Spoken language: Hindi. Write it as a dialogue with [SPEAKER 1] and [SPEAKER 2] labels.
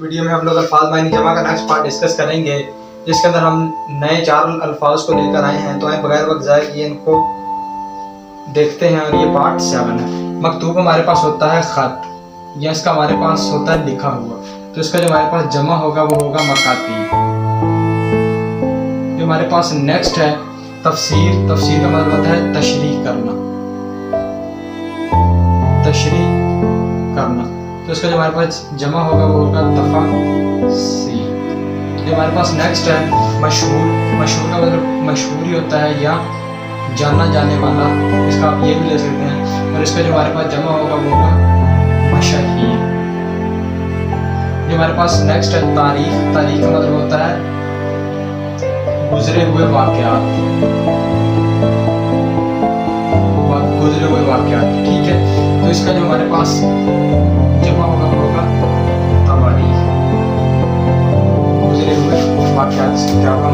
[SPEAKER 1] वीडियो में हम लोग अल्फाज मायने जमा का नेक्स्ट पार्ट डिस्कस करेंगे, जिसके अंदर हम नए 4 अल्फाज को लेकर आए हैं। तो आए बगैर वक्त जाए कि इनको देखते हैं। और ये पार्ट 7 है। मकतूब हमारे पास होता है ख़त, या इसका हमारे पास होता है लिखा हुआ। तो इसका जो हमारे पास जमा होगा वो होगा मकातीब। जो हमारे पास नेक्स्ट है तफसीर। तफसीर का मतलब होता है तशरीह करना, तशरीह करना। तो इसका जो हमारे पास जमा होगा वो होगा तफसीर। जो हमारे पास नेक्स्ट है मशहूर। मशहूर का मतलब मशहूर ही होता है या जाना जाने वाला, इसका आप ये भी ले सकते हैं। और इसका जो हमारे पास जमा होगा वो होगा मशहीर। जो हमारे पास नेक्स्ट है तारीख। तारीख का मतलब होता है गुजरे हुए वाक़यात, गुजरे हुए वाक़यात। ठीक है, तो इसका जो हमारे पास जमा होगा वो होगा तवारीख, गुजरे हुए वाक़यात क्या होगा।